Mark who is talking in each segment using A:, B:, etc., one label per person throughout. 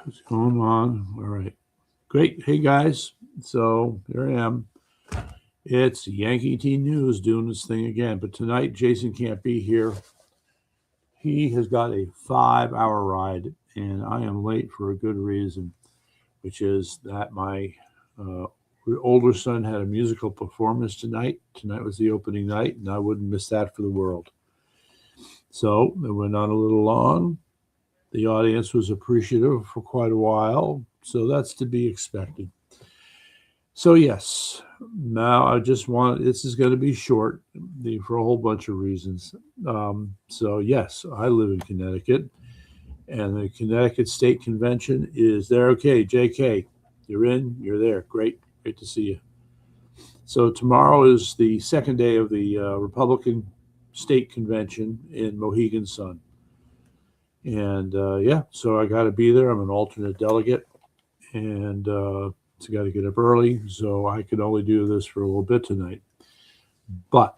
A: What's going on? All right. Great. Hey, guys. So here I am. It's Yankee Teen News doing this thing again. But tonight, Jason can't be here. He has got a 5 hour ride, and I am late for a good reason, which is that my uh, older son had a musical performance tonight. Tonight was the opening night, and I wouldn't miss that for the world. So it went on a little long. The audience was appreciative for quite a while, so that's to be expected. So yes, now I just want this is going to be short for a whole bunch of reasons. So yes, I live in Connecticut, and the Connecticut State Convention is there. Okay, JK, you're in, you're there. Great, great to see you. So tomorrow is the second day of the Republican State Convention in Mohegan Sun. And yeah, so I got to be there. I'm an alternate delegate, and so got to get up early. So I could only do this for a little bit tonight. But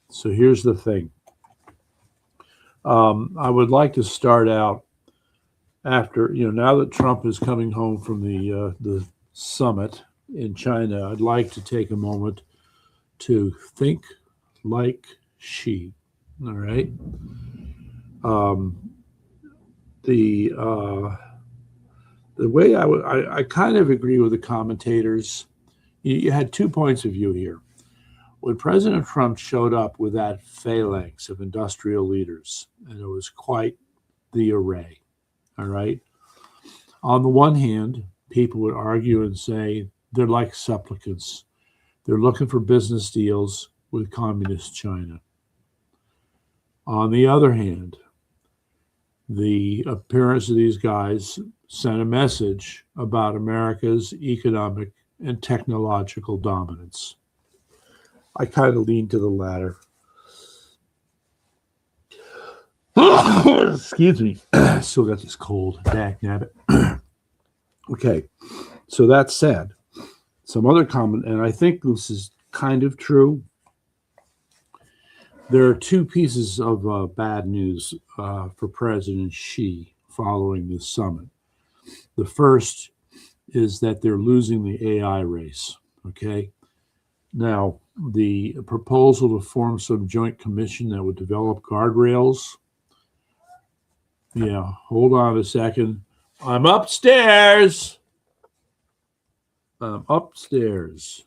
A: so here's the thing. I would like to start out after now that Trump is coming home from the summit in China. I'd like to take a moment to think like she. All right. Um, the way I kind of agree with the commentators. You had 2 points of view here. When President Trump showed up with that phalanx of industrial leaders, and it was quite the array, all right? On the one hand, people would argue and say they're like supplicants. They're looking for business deals with communist China. On the other hand, the appearance of these guys sent a message about America's economic and technological dominance. I kind of lean to the latter. Excuse me. Still got this cold. Dag nabbit. Okay. So that said, some other comment, and I think this is kind of true. There are two pieces of bad news for President Xi following this summit. The first is that they're losing the AI race. Okay. Now, the proposal to form some joint commission that would develop guardrails. Yeah, hold on a second. I'm upstairs. I'm upstairs.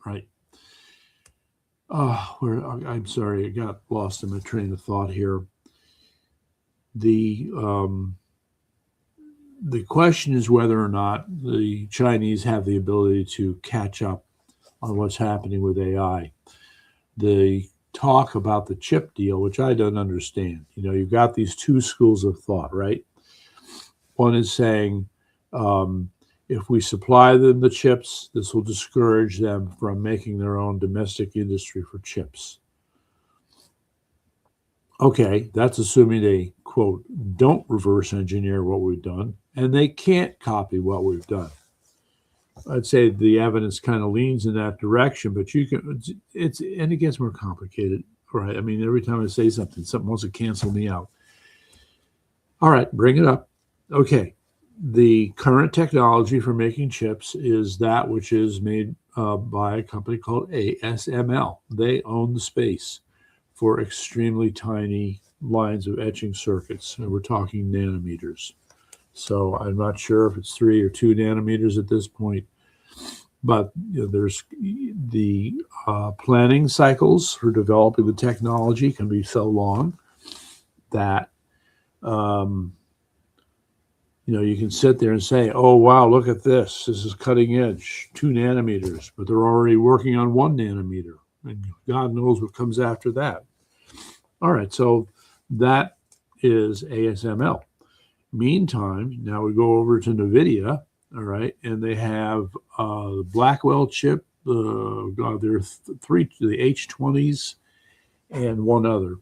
A: Right. I'm sorry, I got lost in my train of thought here. The question is whether or not the Chinese have the ability to catch up on what's happening with AI. The talk about the chip deal, which I don't understand. You've got these two schools of thought, right? One is saying if we supply them the chips, this will discourage them from making their own domestic industry for chips. Okay, that's assuming they, quote, don't reverse engineer what we've done, and they can't copy what we've done. I'd say the evidence kind of leans in that direction, but and it gets more complicated, right? I mean, every time I say something wants to cancel me out. All right, bring it up. Okay, the current technology for making chips is that which is made by a company called ASML. They own the space for extremely tiny lines of etching circuits, and we're talking nanometers. So I'm not sure if it's 3 or 2 nanometers at this point, but there's the planning cycles for developing the technology can be so long that you can sit there and say, oh, wow, look at this. This is cutting edge, 2 nanometers, but they're already working on 1 nanometer, and God knows what comes after that. All right, so that is ASML. Meantime, now we go over to NVIDIA, all right, and they have the Blackwell chip, there are 3, the H20s, and one other.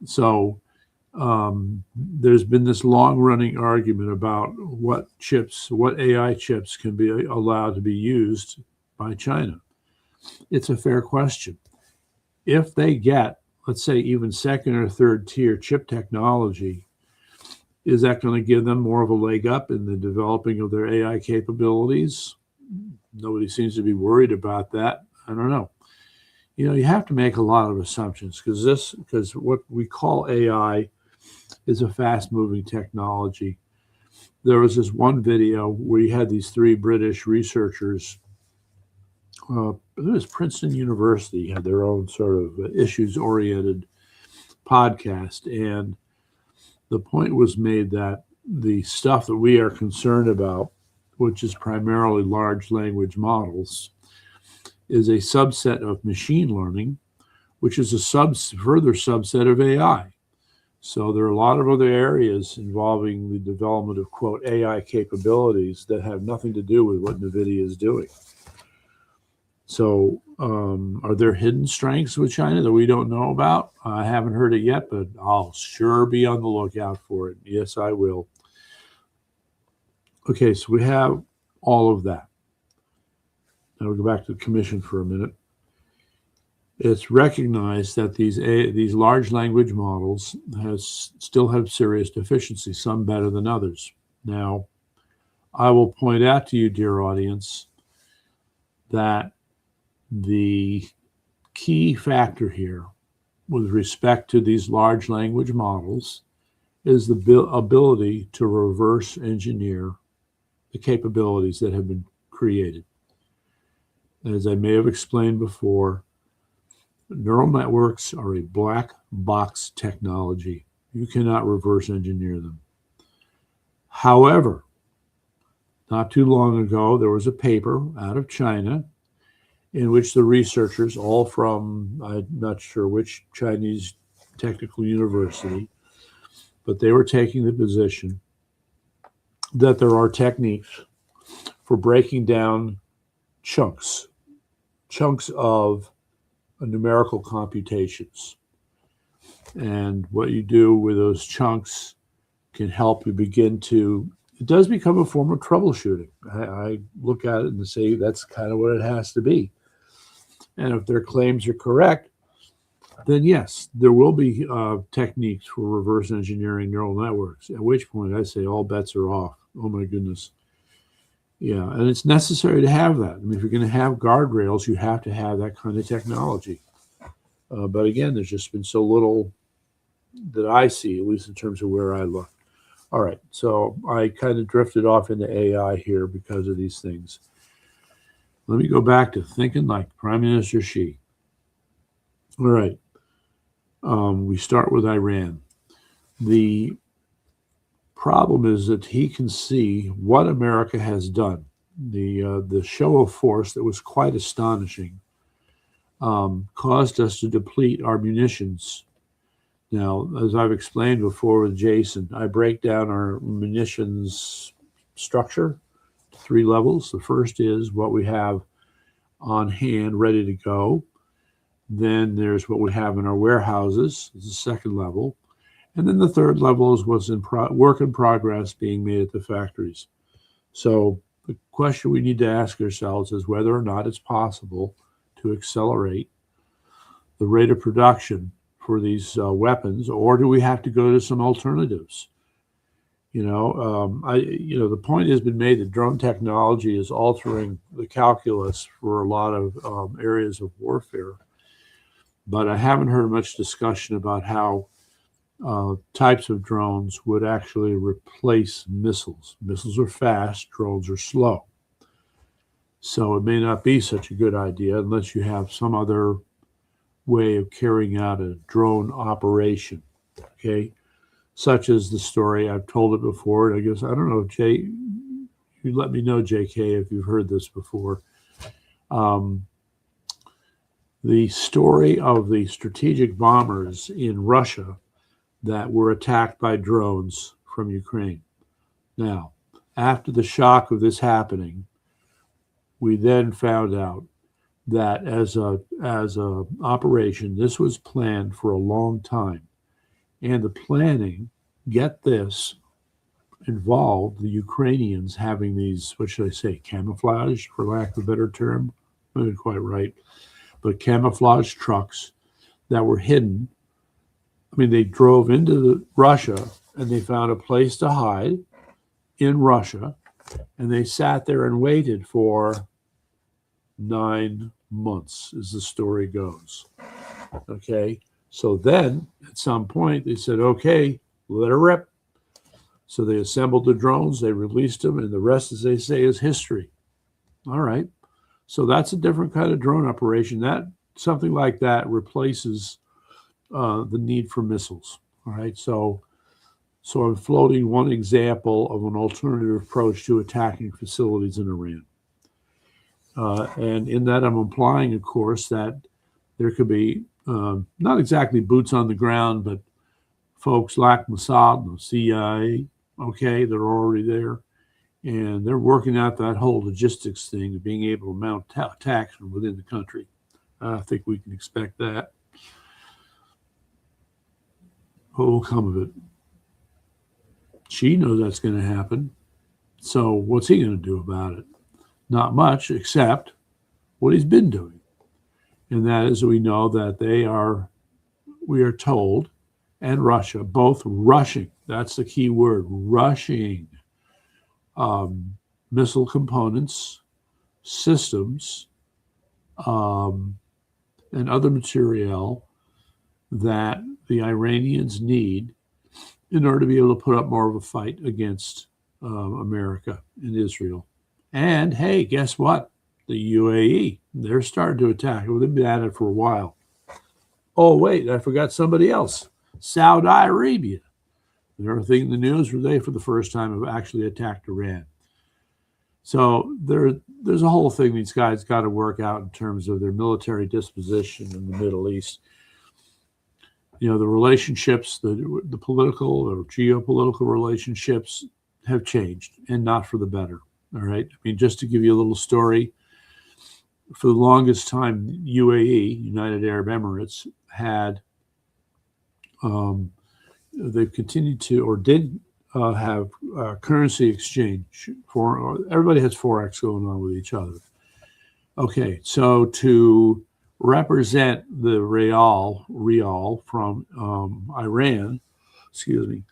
A: So there's been this long-running argument about what AI chips can be allowed to be used by China. It's a fair question. If they get, let's say, even second or third tier chip technology, Is that going to give them more of a leg up in the developing of their AI capabilities? Nobody seems to be worried about that. I don't know. You have to make a lot of assumptions because what we call AI is a fast-moving technology. There was this one video where you had these three British researchers. It was Princeton University had their own sort of issues-oriented podcast, and the point was made that the stuff that we are concerned about, which is primarily large language models, is a subset of machine learning, which is a further subset of AI. So there are a lot of other areas involving the development of, quote, AI capabilities that have nothing to do with what NVIDIA is doing. So are there hidden strengths with China that we don't know about? I haven't heard it yet, but I'll sure be on the lookout for it. Yes, I will. Okay, so we have all of that. Now we'll go back to the commission for a minute. It's recognized that these large language models still have serious deficiencies, some better than others. Now, I will point out to you, dear audience, that the key factor here with respect to these large language models is the ability to reverse engineer the capabilities that have been created. As I may have explained before, neural networks are a black box technology. You cannot reverse engineer them. However, not too long ago, there was a paper out of China in which the researchers, all from, I'm not sure which Chinese technical university, but they were taking the position that there are techniques for breaking down chunks of numerical computations. And what you do with those chunks can help you begin to, it does become a form of troubleshooting. I look at it and say that's kind of what it has to be. And if their claims are correct, then yes, there will be techniques for reverse engineering neural networks, at which point I say all bets are off. Oh my goodness. Yeah, and it's necessary to have that. I mean, if you're going to have guardrails, you have to have that kind of technology. But again, there's just been so little that I see, at least in terms of where I look. All right, so I kind of drifted off into AI here because of these things. Let me go back to thinking like Prime Minister Xi. All right, we start with Iran. The problem is that he can see what America has done. The show of force that was quite astonishing caused us to deplete our munitions. Now, as I've explained before with Jason, I break down our munitions structure to 3 levels. The first is what we have on hand ready to go. Then there's what we have in our warehouses, is the second level. And then the third level is what's in work in progress being made at the factories. So the question we need to ask ourselves is whether or not it's possible to accelerate the rate of production for these weapons, or do we have to go to some alternatives? The point has been made that drone technology is altering the calculus for a lot of areas of warfare, but I haven't heard much discussion about how types of drones would actually replace missiles. Missiles are fast, drones are slow. So it may not be such a good idea unless you have some other way of carrying out a drone operation, okay? Such as the story, I've told it before, and I guess, I don't know, Jay, you let me know, JK, if you've heard this before. The story of the strategic bombers in Russia that were attacked by drones from Ukraine. Now, after the shock of this happening, we then found out that as a operation, this was planned for a long time. And the planning, get this, involved the Ukrainians having these, what should I say, camouflage, for lack of a better term? Not quite right. But camouflage trucks that were hidden. I mean, they drove into Russia and they found a place to hide in Russia, and they sat there and waited for 9 months, as the story goes. Okay, so then at some point they said, okay, let her rip. So they assembled the drones, they released them, and the rest, as they say, is history. All right, so that's a different kind of drone operation. That something like that replaces the need for missiles. All right, so I'm floating one example of an alternative approach to attacking facilities in Iran. And in that, I'm implying, of course, that there could be not exactly boots on the ground, but folks like Mossad and the CIA, okay, they're already there. And they're working out that whole logistics thing of being able to mount attacks from within the country. I think we can expect that. What will come of it? She knows that's going to happen. So what's he going to do about it? Not much, except what he's been doing. And that is, we know that we are told, and Russia, both rushing, that's the key word, rushing missile components, systems, and other material that the Iranians need in order to be able to put up more of a fight against America and Israel. And hey, guess what? The UAE, they're starting to attack. Well, they've been at it for a while. Oh, wait, I forgot somebody else. Saudi Arabia. Another thing in the news where they, for the first time, have actually attacked Iran. So there's a whole thing these guys got to work out in terms of their military disposition in the Middle East. You know, the relationships, the political or geopolitical relationships have changed, and not for the better. All right. I mean, just to give you a little story, for the longest time, UAE, United Arab Emirates, had, they've continued to, or did have currency exchange. Everybody has Forex going on with each other. Okay. So to represent the rial from Iran, excuse me,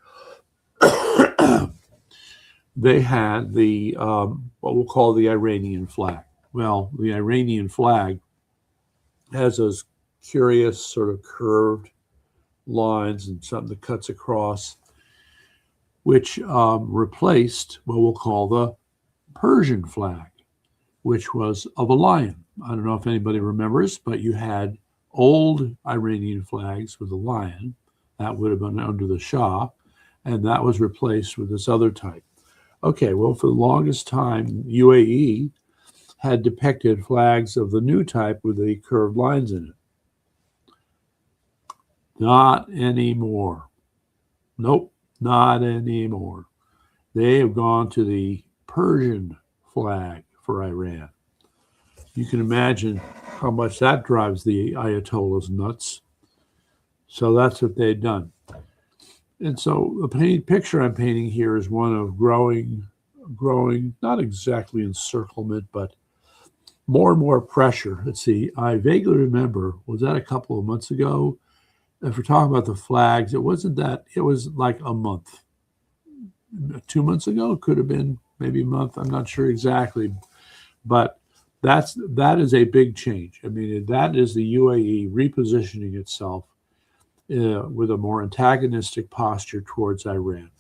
A: they had the what we'll call the Iranian flag. Well, the Iranian flag has those curious sort of curved lines and something that cuts across, which replaced what we'll call the Persian flag, which was of a lion. I don't know if anybody remembers, but you had old Iranian flags with a lion. That would have been under the Shah, and that was replaced with this other type. Okay, well, for the longest time, UAE had depicted flags of the new type with the curved lines in it. Not anymore. Nope, not anymore. They have gone to the Persian flag for Iran. You can imagine how much that drives the Ayatollahs nuts. So that's what they've done. And so the picture I'm painting here is one of growing, not exactly encirclement, but more and more pressure. Let's see, I vaguely remember, was that a couple of months ago? If we're talking about the flags, it wasn't that, it was like a month. 2 months ago, it could have been maybe a month, I'm not sure exactly. But that is a big change. I mean, that is the UAE repositioning itself with a more antagonistic posture towards Iran.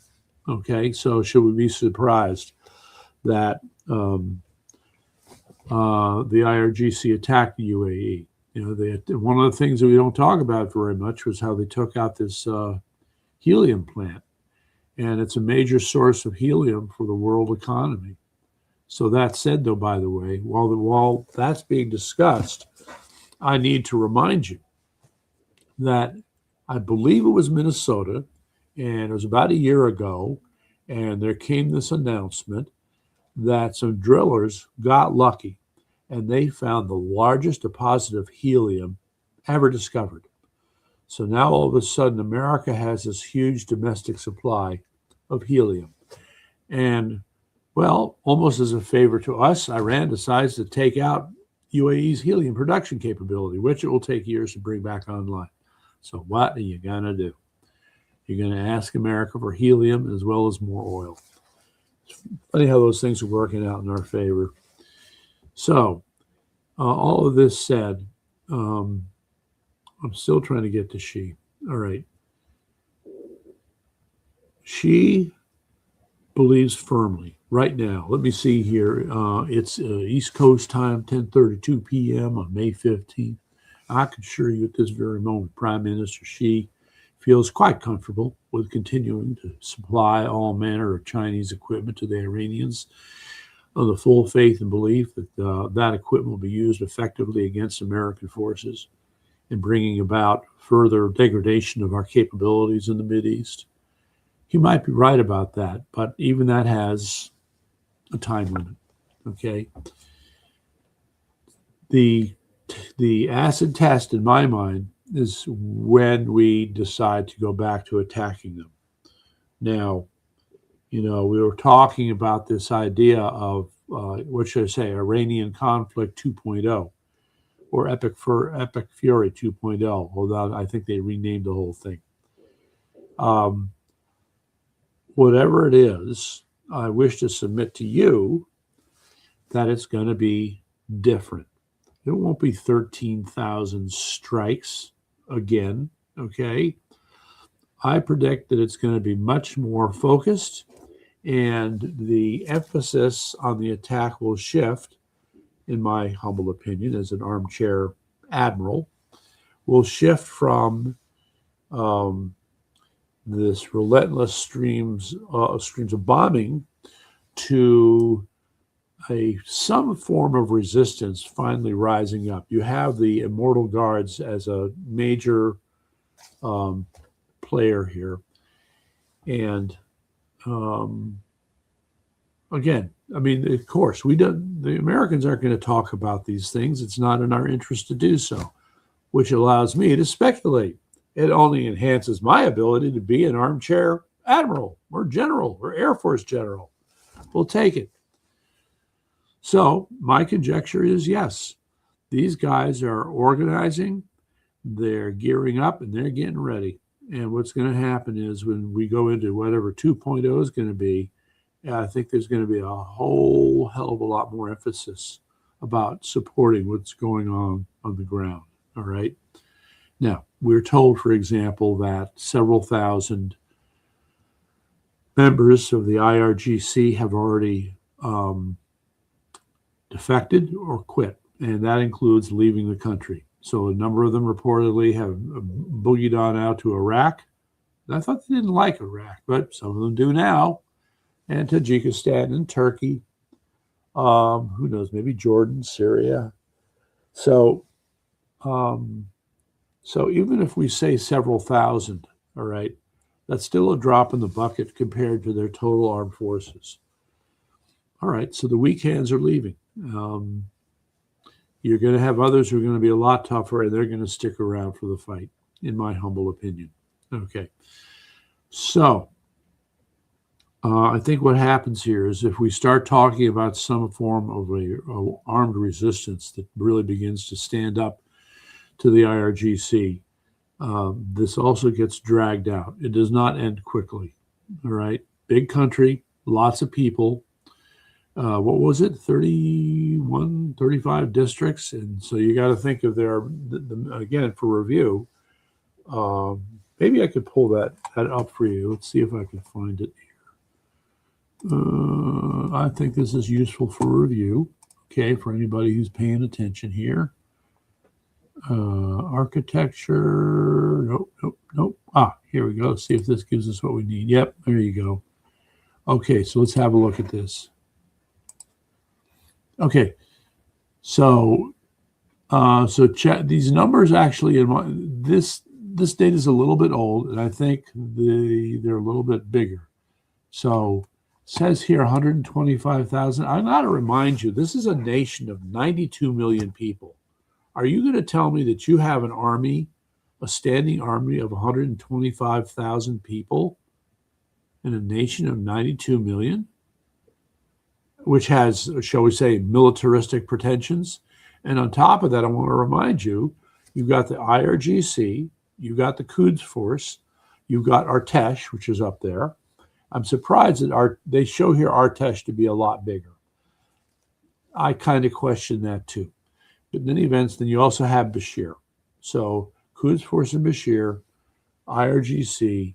A: Okay, so should we be surprised that the IRGC attacked the UAE? You know, one of the things that we don't talk about very much was how they took out this helium plant, and it's a major source of helium for the world economy. So that said, though, by the way, while that's being discussed, I need to remind you that I believe it was Minnesota, and it was about a year ago, and there came this announcement that some drillers got lucky, and they found the largest deposit of helium ever discovered. So now all of a sudden, America has this huge domestic supply of helium. And, well, almost as a favor to us, Iran decides to take out UAE's helium production capability, which it will take years to bring back online. So what are you going to do? You're going to ask America for helium as well as more oil. It's funny how those things are working out in our favor. So, all of this said, I'm still trying to get to Xi. All right. Xi believes firmly right now. Let me see here. It's East Coast time, 10:32 p.m. on May 15th. I can assure you at this very moment, Prime Minister Xi feels quite comfortable with continuing to supply all manner of Chinese equipment to the Iranians, of the full faith and belief that that equipment will be used effectively against American forces in bringing about further degradation of our capabilities in the Mideast. He might be right about that, but even that has a time limit, okay? The acid test, in my mind, is when we decide to go back to attacking them. Now, we were talking about this idea of, what should I say, Iranian conflict 2.0 or Epic Fury 2.0, although I think they renamed the whole thing. Whatever it is, I wish to submit to you that it's going to be different. It won't be 13,000 strikes again, okay? I predict that it's going to be much more focused, and the emphasis on the attack will shift, in my humble opinion, as an armchair admiral, will shift from this relentless streams of bombing to some form of resistance finally rising up. You have the Immortal Guards as a major player here. And again, I mean, of course, the Americans aren't going to talk about these things. It's not in our interest to do so, which allows me to speculate. It only enhances my ability to be an armchair admiral or general or Air Force general. We'll take it. So my conjecture is yes, these guys are organizing, they're gearing up, and they're getting ready. And what's going to happen is when we go into whatever 2.0 is going to be, I think there's going to be a whole hell of a lot more emphasis about supporting what's going on the ground. All right. Now, we're told, for example, that several thousand members of the IRGC have already defected or quit, and that includes leaving the country. So a number of them reportedly have boogied on out to Iraq. And I thought they didn't like Iraq, but some of them do now. And Tajikistan and Turkey. Who knows, maybe Jordan, Syria. So even if we say several thousand, all right, that's still a drop in the bucket compared to their total armed forces. All right, so the weak hands are leaving. You're going to have others who are going to be a lot tougher, and they're going to stick around for the fight, in my humble opinion. Okay, so I think what happens here is if we start talking about some form of a armed resistance that really begins to stand up to the IRGC, this also gets dragged out. It does not end quickly. All right, big country, lots of people. What was it? 31, 35 districts. And so you got to think of again, for review, maybe I could pull that up for you. Let's see if I can find it here. I think this is useful for review. Okay. For anybody who's paying attention here. Architecture. Nope. Here we go. Let's see if this gives us what we need. Yep. There you go. Okay. So let's have a look at this. Okay, so check these numbers. Actually, this data is a little bit old, and I think they're a little bit bigger. So it says here 125,000. I got to remind you, this is a nation of 92 million people. Are you going to tell me that you have an army, a standing army of 125,000 people in a nation of 92 million? Which has, shall we say, militaristic pretensions. And on top of that, I want to remind you, you've got the IRGC, you've got the Quds Force, You've got Artesh, which is up there. I'm surprised that they show here Artesh to be a lot bigger. I kind of question that too. But in any events, then you also have Bashir. So Quds Force and Bashir, IRGC,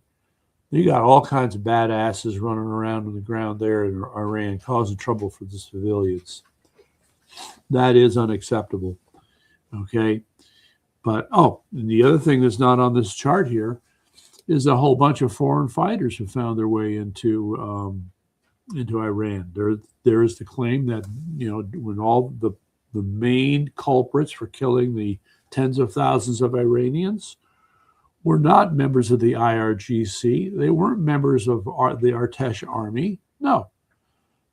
A: you got all kinds of badasses running around on the ground there in Iran, causing trouble for the civilians. That is unacceptable. Okay. But, and the other thing that's not on this chart here is a whole bunch of foreign fighters who found their way into Iran. There is the claim that, when all the main culprits for killing the tens of thousands of Iranians were not members of the IRGC. They weren't members of the Artesh army. No.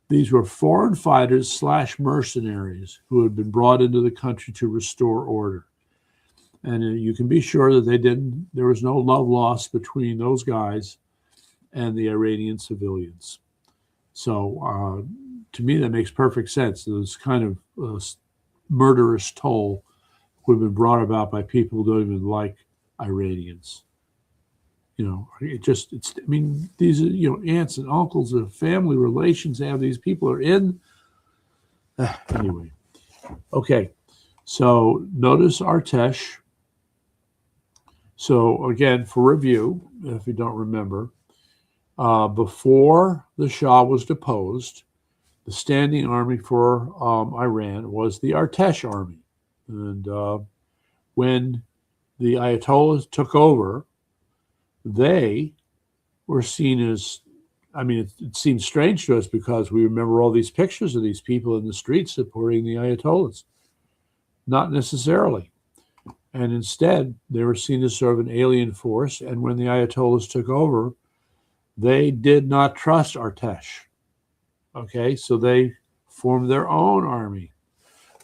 A: These were foreign fighters / mercenaries who had been brought into the country to restore order. And you can be sure that there was no love lost between those guys and the Iranian civilians. So to me, that makes perfect sense. This kind of murderous toll would have been brought about by people who don't even like Iranians. These are, aunts and uncles and family relations. These people are in. Anyway. Okay. So notice Artesh. So again, for review, if you don't remember, before the Shah was deposed, the standing army for Iran was the Artesh army. And when the Ayatollahs took over, they were seen as, it seems strange to us because we remember all these pictures of these people in the streets supporting the Ayatollahs. Not necessarily. And instead, they were seen as sort of an alien force. And when the Ayatollahs took over, they did not trust Artesh. Okay, so they formed their own army,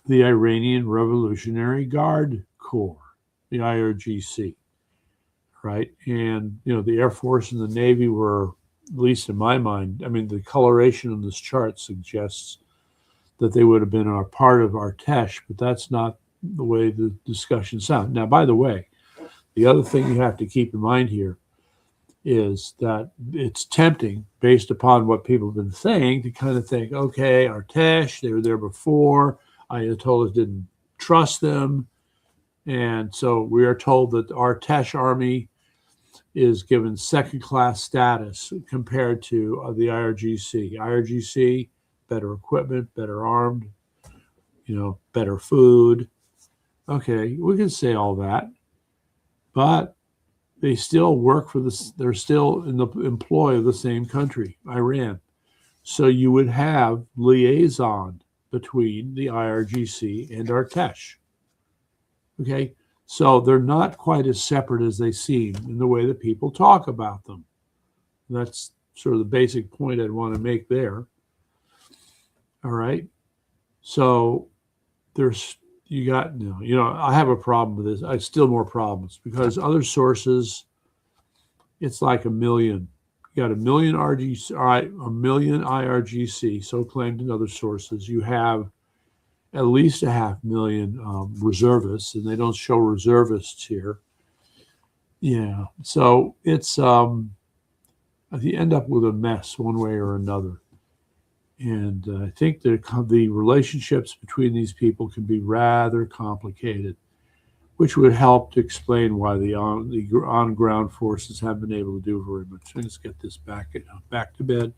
A: the Iranian Revolutionary Guard Corps, the IRGC, right? And, the Air Force and the Navy were, at least in my mind, the coloration on this chart suggests that they would have been a part of Artesh, but that's not the way the discussion sounds. Now, by the way, the other thing you have to keep in mind here is that it's tempting, based upon what people have been saying, to kind of think, okay, Artesh, they were there before, Ayatollahs didn't trust them, and so we are told that the Artesh army is given second-class status compared to the IRGC. IRGC, better equipment, better armed, better food. Okay, we can say all that, but they still work for they're still in the employ of the same country, Iran. So you would have liaison between the IRGC and Artesh. Okay, so they're not quite as separate as they seem in the way that people talk about them. That's sort of the basic point I'd want to make there. All right, so I have a problem with this. I have still more problems because other sources, it's like a million. You got a million IRGC, so claimed in other sources. You have at least 500,000 reservists, and they don't show reservists here. Yeah, so it's you end up with a mess one way or another. And I think the relationships between these people can be rather complicated, which would help to explain why the on-ground forces haven't been able to do very much. Let's get this back to bed.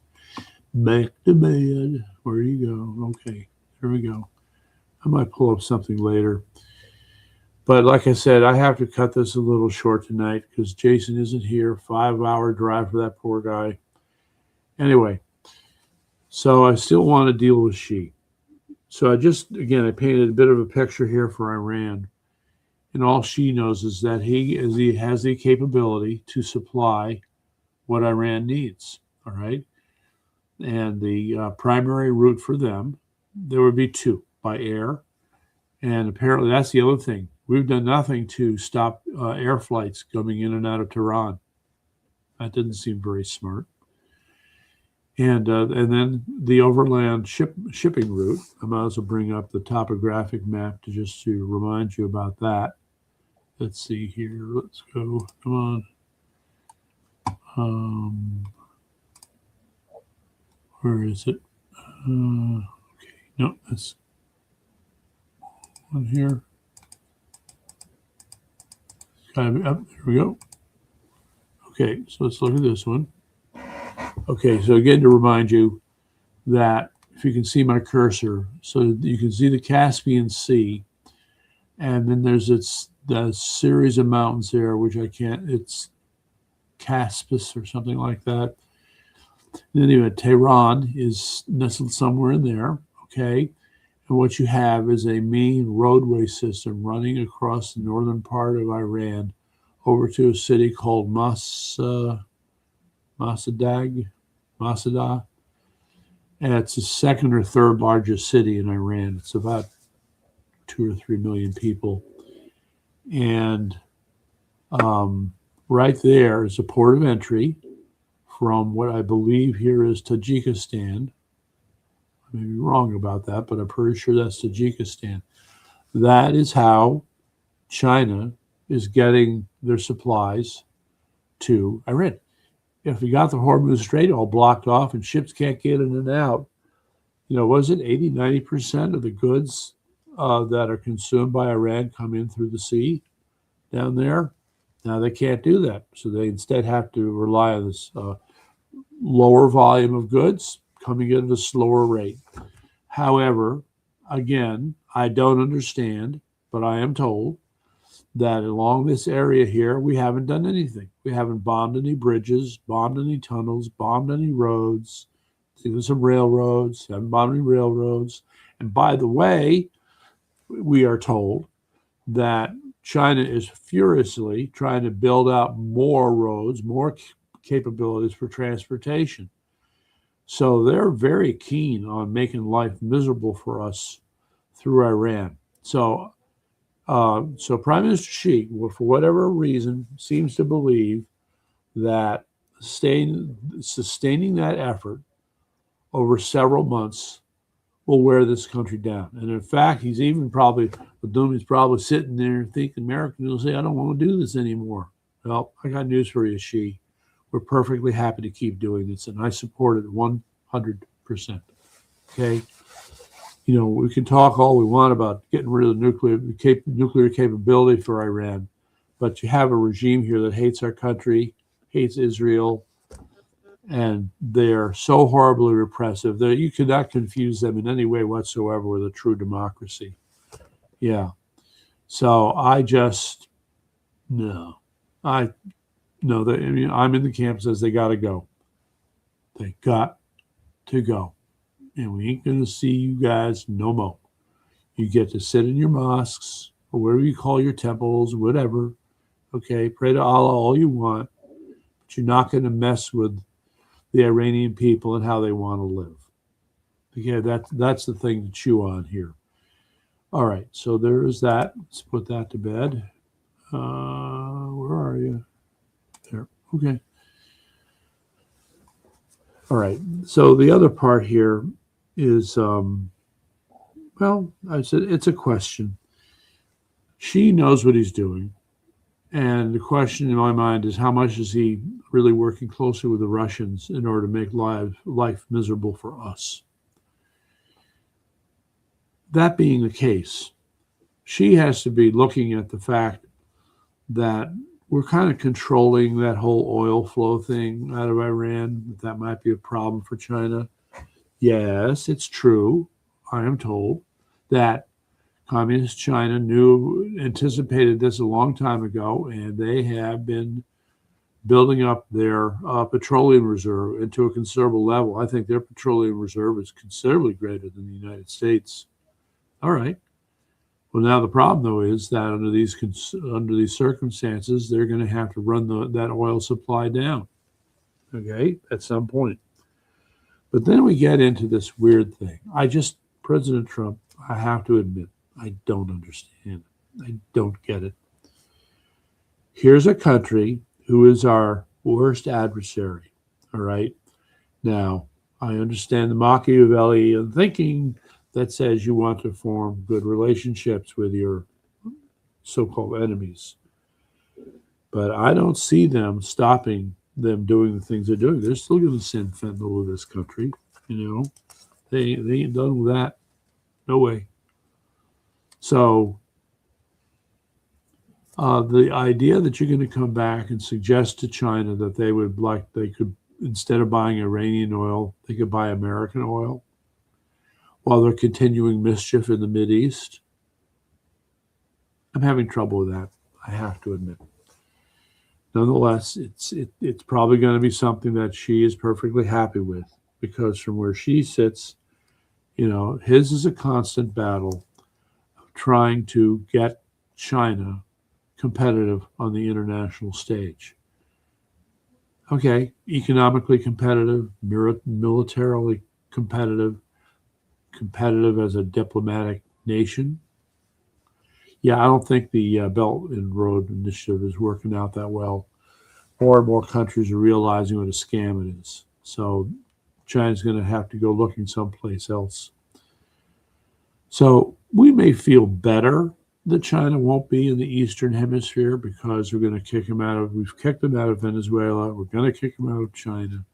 A: Back to bed. Where do you go? Okay, here we go. I might pull up something later. But like I said, I have to cut this a little short tonight because Jason isn't here. 5-hour drive for that poor guy. Anyway. So I still want to deal with Xi. So I painted a bit of a picture here for Iran. And all Xi knows is that he has the capability to supply what Iran needs. All right. And the primary route for them, there would be two, by air. And apparently that's the other thing. We've done nothing to stop air flights coming in and out of Tehran. That didn't seem very smart. And then the overland shipping route. I might as well bring up the topographic map to remind you about that. Let's see here. Let's go. Come on. Where is it? Okay, no, that's one here. Kind of up. There we go. Okay, so let's look at this one. Okay, so again, to remind you that if you can see my cursor, so you can see the Caspian Sea, and then there's the series of mountains there, which I can't. It's Caspis or something like that. And anyway, Tehran is nestled somewhere in there. Okay, and what you have is a main roadway system running across the northern part of Iran over to a city called Masadag, Masada, and it's the second or third largest city in Iran. It's about 2 or 3 million people, and right there is a port of entry from what I believe here is Tajikistan. I may be wrong about that, but I'm pretty sure that's Tajikistan. That is how China is getting their supplies to Iran. If we got the Hormuz Strait all blocked off and ships can't get in and out, was it 80, 90% of the goods that are consumed by Iran come in through the sea down there? Now they can't do that. So they instead have to rely on this lower volume of goods coming in at a slower rate. However, again, I don't understand, but I am told that along this area here, we haven't done anything. We haven't bombed any bridges, bombed any tunnels, bombed any roads, even some railroads, haven't bombed any railroads. And by the way, we are told that China is furiously trying to build out more roads, more capabilities for transportation. So they're very keen on making life miserable for us through Iran. So Prime Minister Xi, for whatever reason, seems to believe that sustaining that effort over several months will wear this country down. And in fact, he's probably sitting there thinking Americans will say, I don't want to do this anymore. Well, I got news for you, Xi. We're perfectly happy to keep doing this, and I support it 100%. Okay? We can talk all we want about getting rid of the nuclear capability for Iran, but you have a regime here that hates our country, hates Israel, and they're so horribly repressive that you cannot confuse them in any way whatsoever with a true democracy. Yeah. So I'm in the camp that says they got to go. They got to go. And we ain't going to see you guys no more. You get to sit in your mosques or wherever you call your temples, whatever. Okay, pray to Allah all you want, but you're not going to mess with the Iranian people and how they want to live. Okay, that's the thing to chew on here. All right, so there is that. Let's put that to bed. Where are you? There. Okay. All right. So the other part here is, I said it's a question. She knows what he's doing. And the question in my mind is, how much is he really working closely with the Russians in order to make life miserable for us? That being the case, she has to be looking at the fact that we're kind of controlling that whole oil flow thing out of Iran. That might be a problem for China. Yes, it's true. I am told that Communist China anticipated this a long time ago, and they have been building up their petroleum reserve into a considerable level. I think their petroleum reserve is considerably greater than the United States. All right. Well, now the problem, though, is that under these circumstances, they're going to have to run that oil supply down, okay, at some point. But then we get into this weird thing. President Trump, I have to admit, I don't understand it. I don't get it. Here's a country who is our worst adversary, all right? Now, I understand the Machiavellian thinking that says you want to form good relationships with your so-called enemies. But I don't see them stopping them doing the things they're doing. They're still going to send fentanyl to this country. They ain't done with that. No way. So the idea that you're going to come back and suggest to China that they could, instead of buying Iranian oil, they could buy American oil while they're continuing mischief in the Mideast, I'm having trouble with that, I have to admit. Nonetheless, it's probably going to be something that she is perfectly happy with, because from where she sits, his is a constant battle of trying to get China competitive on the international stage. Okay, economically competitive, militarily competitive as a diplomatic nation. Yeah, I don't think the Belt and Road Initiative is working out that well. More and more countries are realizing what a scam it is. So China's going to have to go looking someplace else. So we may feel better that China won't be in the Eastern Hemisphere because we're going to we've kicked them out of Venezuela. We're going to kick them out of China.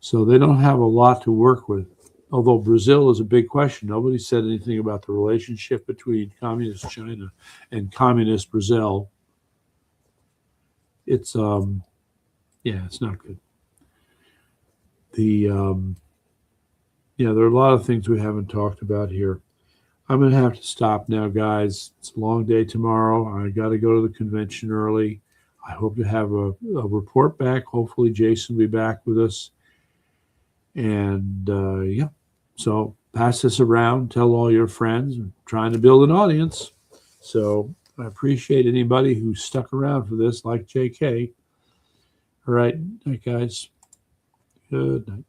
A: So they don't have a lot to work with. Although Brazil is a big question. Nobody said anything about the relationship between communist China and communist Brazil. It's it's not good. There are a lot of things we haven't talked about here. I'm going to have to stop now, guys. It's a long day tomorrow. I got to go to the convention early. I hope to have a report back. Hopefully Jason will be back with us. And so pass this around, tell all your friends. I'm trying to build an audience. So I appreciate anybody who stuck around for this, like JK. All right, night, guys. Good night.